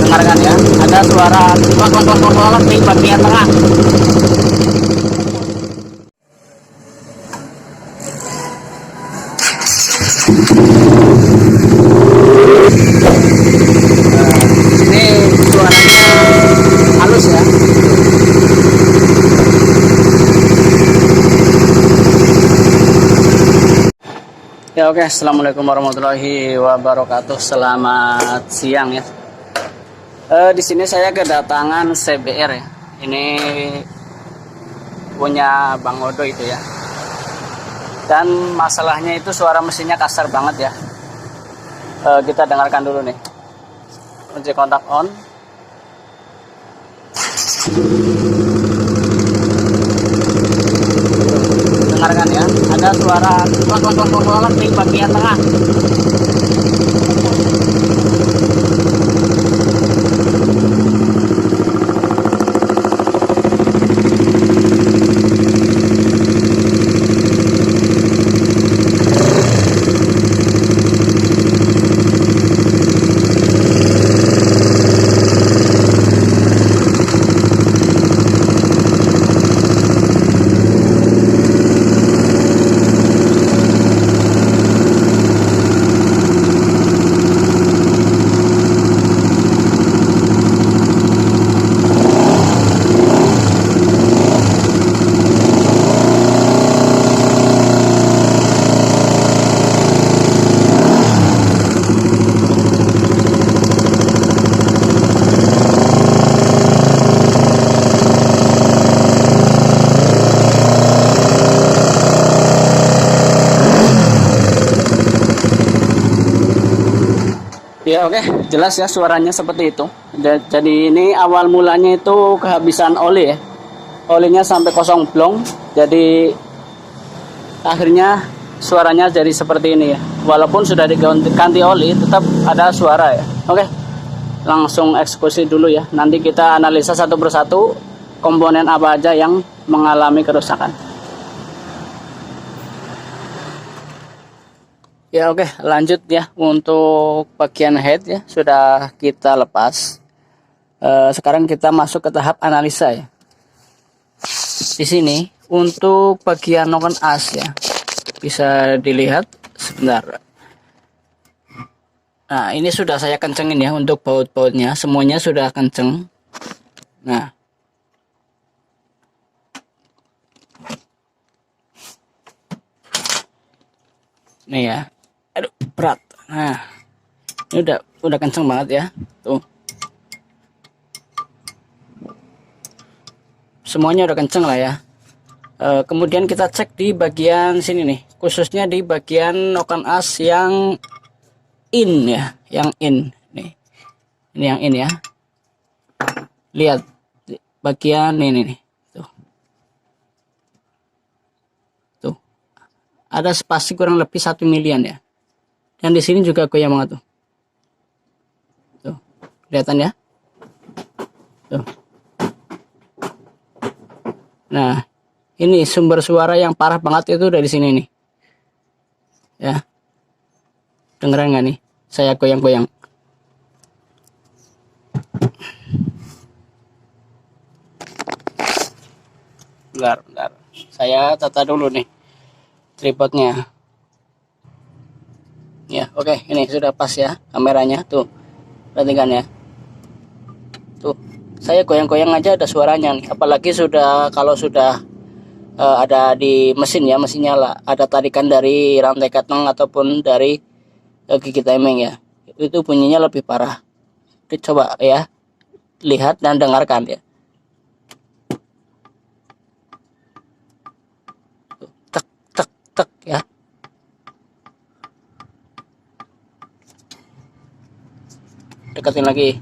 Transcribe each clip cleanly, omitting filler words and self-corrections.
Dengarkan ya, ada suara klak di bagian tengah. Ini suaranya halus ya. Ya oke, assalamualaikum warahmatullahi wabarakatuh. Selamat siang ya. Di sini saya kedatangan CBR ya. Ini punya Bang Odo itu ya. Dan masalahnya itu suara mesinnya kasar banget ya. Kita dengarkan dulu nih. Kunci kontak on. Dengarkan ya, ada suara klak di bagian tengah. Ya oke, jelas ya suaranya seperti itu. Jadi ini awal mulanya itu kehabisan oli ya. Olinya sampai kosong blong. Jadi akhirnya suaranya jadi seperti ini ya. Walaupun sudah diganti oli, tetap ada suara ya. Oke, langsung eksekusi dulu ya. Nanti kita analisa satu persatu komponen apa aja yang mengalami kerusakan. Ya oke, lanjut ya. Untuk bagian head ya sudah kita lepas. Sekarang kita masuk ke tahap analisa ya. Di sini untuk bagian noken as ya, bisa dilihat sebentar. Nah ini sudah saya kencengin ya, untuk baut-bautnya semuanya sudah kenceng. Nah nih ya, aduh berat. Nah ini udah kenceng banget ya, tuh semuanya udah kenceng lah ya. Kemudian kita cek di bagian sini nih, khususnya di bagian noken as yang in ya, yang in nih, ini yang in ya. Lihat bagian ini nih, tuh ada spasi kurang lebih 1 milian ya. Dan di sini juga goyang banget tuh, kelihatan ya, tuh. Nah ini sumber suara yang parah banget itu dari sini nih ya. Dengeran nggak nih saya goyang-goyang? Bentar, saya tata dulu nih tripodnya ya. Oke, ini sudah pas ya kameranya, tuh perhatikan ya, tuh saya goyang-goyang aja ada suaranya nih. Apalagi sudah, kalau sudah ada di mesin ya, mesin nyala, ada tarikan dari rantai keteng ataupun dari gigi timing ya, itu bunyinya lebih parah. Coba ya, lihat dan dengarkan ya. Tek tek tek ya. Deketin lagi.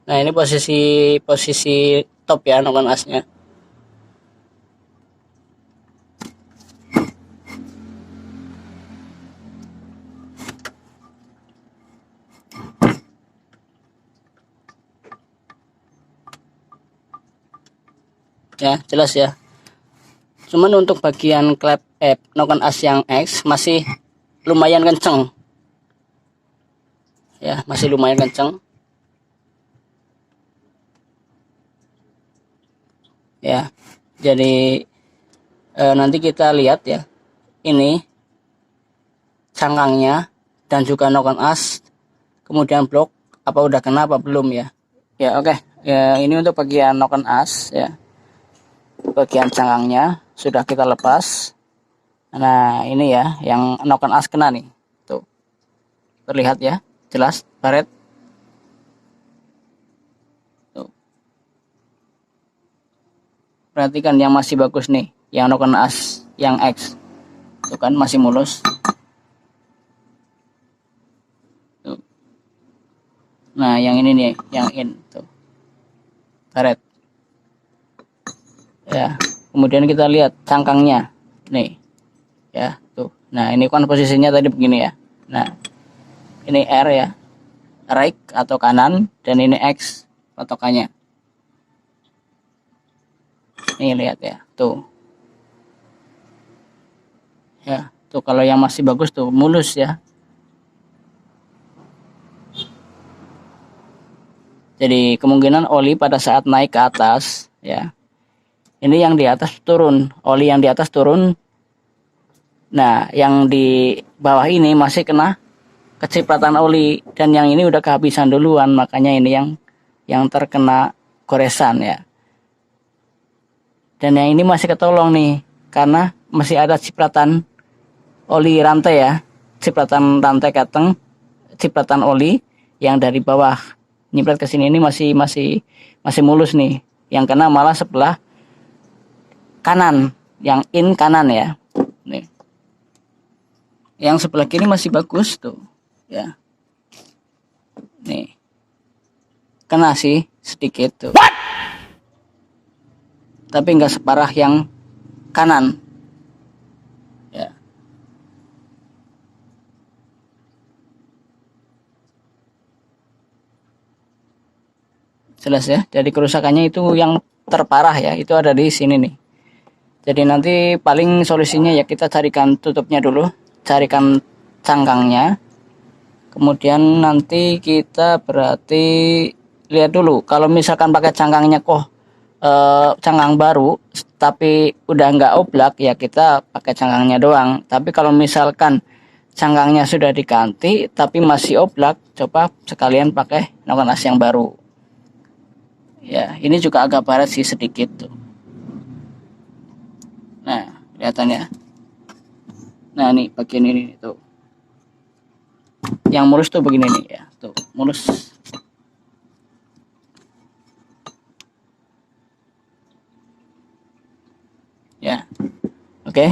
Nah ini posisi top ya noken asnya. ya, jelas ya. Cuman untuk bagian klep noken as yang X masih lumayan kenceng ya, masih lumayan kenceng ya. Jadi nanti kita lihat ya, ini cangkangnya dan juga noken as kemudian blok apa udah kena apa belum ya. Ya oke. Ya, ini untuk bagian noken as ya, bagian cangkangnya sudah kita lepas. Nah ini ya yang noken as kena nih, tuh terlihat ya, jelas baret tuh. Perhatikan yang masih bagus nih, yang noken as yang X tuh kan masih mulus tuh. Nah yang ini nih yang in tuh baret ya. Kemudian kita lihat cangkangnya nih ya tuh. Nah ini kan posisinya tadi begini ya. Nah ini R ya, right atau kanan, dan ini X patokannya. Nih lihat ya tuh ya tuh. Kalau yang masih bagus tuh mulus ya. Jadi kemungkinan oli pada saat naik ke atas ya, ini yang di atas turun, oli yang di atas turun. Nah yang di bawah ini masih kena kecipratan oli, dan yang ini udah kehabisan duluan, makanya ini yang terkena goresan ya. Dan yang ini masih ketolong nih karena masih ada cipratan oli rantai ya, cipratan rantai kateng, cipratan oli yang dari bawah nyiprat ke sini ini masih mulus nih. Yang kena malah sebelah kanan, yang in kanan ya. Nih. Yang sebelah kiri masih bagus tuh ya. Nih. Kena sih sedikit tuh. What? Tapi nggak separah yang kanan. Ya. Jelas ya. Jadi kerusakannya itu yang terparah ya, itu ada di sini nih. Jadi nanti paling solusinya ya kita carikan tutupnya dulu, carikan cangkangnya. Kemudian nanti kita berarti lihat dulu kalau misalkan pakai cangkangnya kok cangkang baru tapi udah nggak oblak ya, kita pakai cangkangnya doang. Tapi kalau misalkan cangkangnya sudah diganti tapi masih oblak, coba sekalian pakai noken as yang baru ya. Ini juga agak baret sih sedikit tuh. Nah kelihatannya, nah nih bagian ini tuh yang mulus tuh begini nih ya, tuh mulus ya. Oke.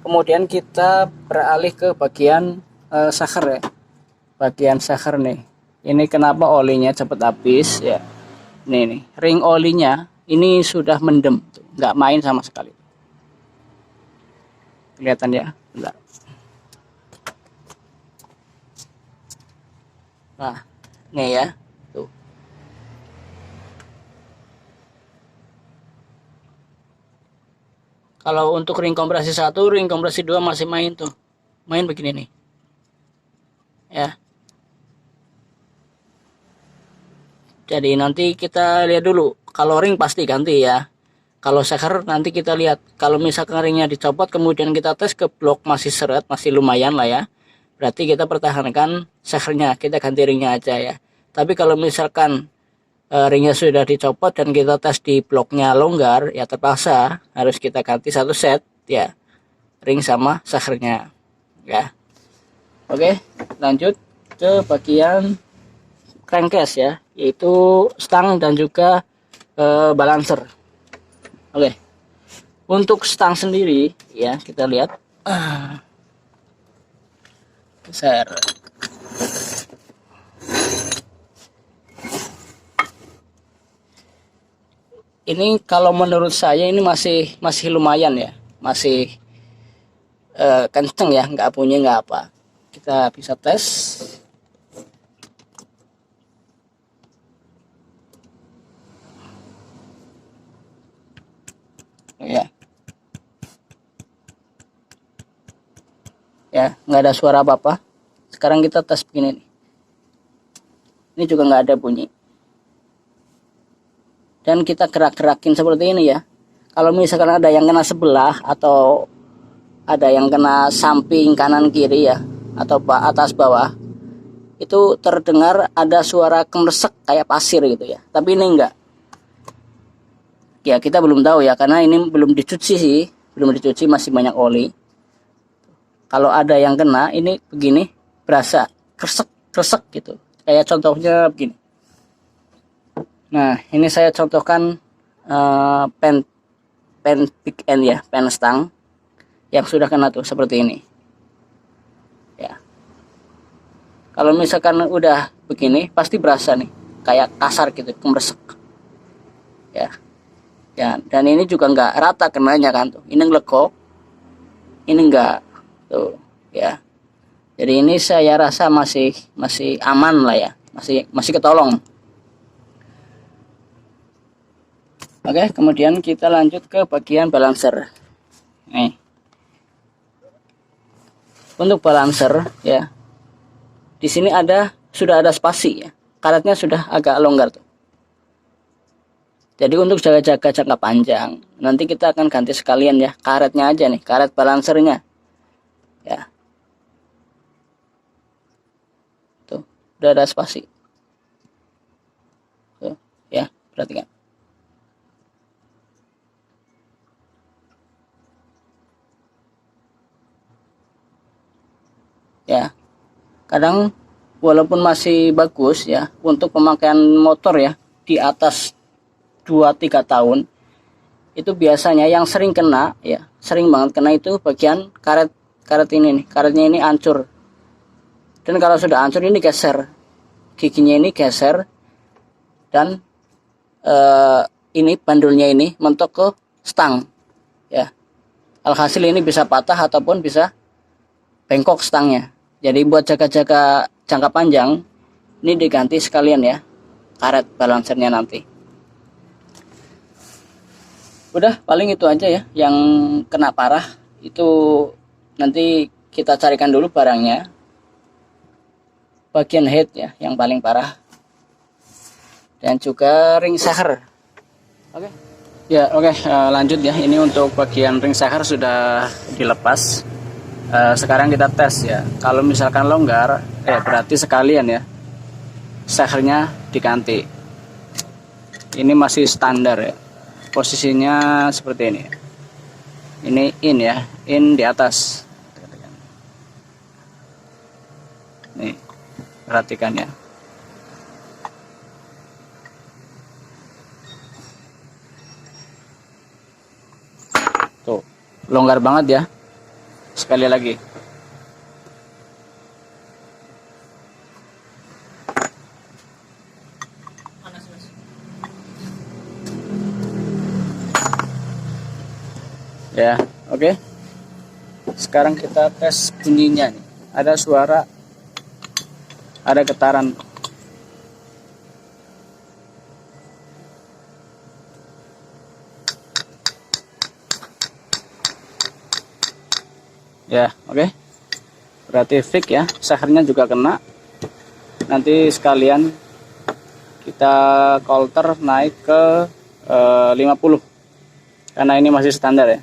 Kemudian kita beralih ke bagian sakher ya, bagian sakher nih. Ini kenapa olinya cepet habis ya. Nih ring olinya ini sudah mendem tuh, nggak main sama sekali. Kelihatan ya. Bentar. Nah nih ya tuh. Kalau untuk ring kompresi 1, ring kompresi 2 masih main tuh. Main begini nih. Ya. Jadi nanti kita lihat dulu. Kalau ring pasti ganti ya. Kalau sakher nanti kita lihat. Kalau misalkan ringnya dicopot kemudian kita tes ke blok masih seret, masih lumayan lah ya. Berarti kita pertahankan sakhernya, kita ganti ringnya aja ya. Tapi kalau misalkan ringnya sudah dicopot dan kita tes di bloknya longgar, ya terpaksa harus kita ganti satu set ya, ring sama sakhernya ya. Oke, lanjut ke bagian crankcase ya, yaitu stang dan juga balancer. Oke, untuk stang sendiri ya kita lihat besar. Ini kalau menurut saya ini masih lumayan ya, masih kenceng ya, nggak bunyi nggak apa. Kita bisa tes. Ya, ya nggak ada suara apa-apa. Sekarang kita tes begini nih. Ini juga nggak ada bunyi. Dan kita gerak-gerakin seperti ini ya. Kalau misalkan ada yang kena sebelah atau ada yang kena samping kanan kiri ya, atau atas bawah, itu terdengar ada suara kemersek kayak pasir gitu ya. Tapi ini enggak. Ya kita belum tahu ya, karena ini belum dicuci sih, belum dicuci, masih banyak oli. Kalau ada yang kena ini begini, berasa kresek gitu. Kayak contohnya begini. Nah ini saya contohkan pen pick end ya, pen stang yang sudah kena tuh seperti ini ya. Kalau misalkan udah begini pasti berasa nih kayak kasar gitu, kemersek ya. Ya, dan ini juga nggak rata kenanya kan tuh. Ini ngelekok, ini enggak tuh ya. Jadi ini saya rasa masih aman lah ya, masih ketolong. Oke, kemudian kita lanjut ke bagian balancer. Nih, untuk balancer ya, di sini sudah ada spasi ya, karetnya sudah agak longgar tuh. Jadi untuk jaga-jaga jangka panjang, nanti kita akan ganti sekalian ya karetnya aja nih, karet balancernya ya. Tuh, udah ada spasi tuh ya, perhatikan ya. Kadang walaupun masih bagus ya untuk pemakaian motor ya, di atas 2-3 tahun, itu biasanya yang sering kena ya, sering banget kena itu bagian karet ini nih, karetnya ini hancur. Dan kalau sudah hancur ini geser, giginya ini geser, dan ini bandulnya ini mentok ke stang ya. Alhasil ini bisa patah ataupun bisa bengkok stangnya. Jadi buat jaga-jaga jangka panjang, ini diganti sekalian ya karet balancernya nanti. Udah, paling itu aja ya yang kena parah. Itu nanti kita carikan dulu barangnya. Bagian head ya yang paling parah, dan juga ring seher. Oke. Ya, oke, lanjut ya. Ini untuk bagian ring seher sudah dilepas. Sekarang kita tes ya. Kalau misalkan longgar, berarti sekalian ya sehernya diganti. Ini masih standar ya. Posisinya seperti ini. Ini in ya, in di atas. Nih, perhatikan ya. Tuh, longgar banget ya. Sekali lagi. Ya, oke. Sekarang kita tes bunyinya nih. Ada suara, ada getaran. Ya, oke. Berarti fix ya, sehernya juga kena. Nanti sekalian kita coulter naik ke 50. Karena ini masih standar ya.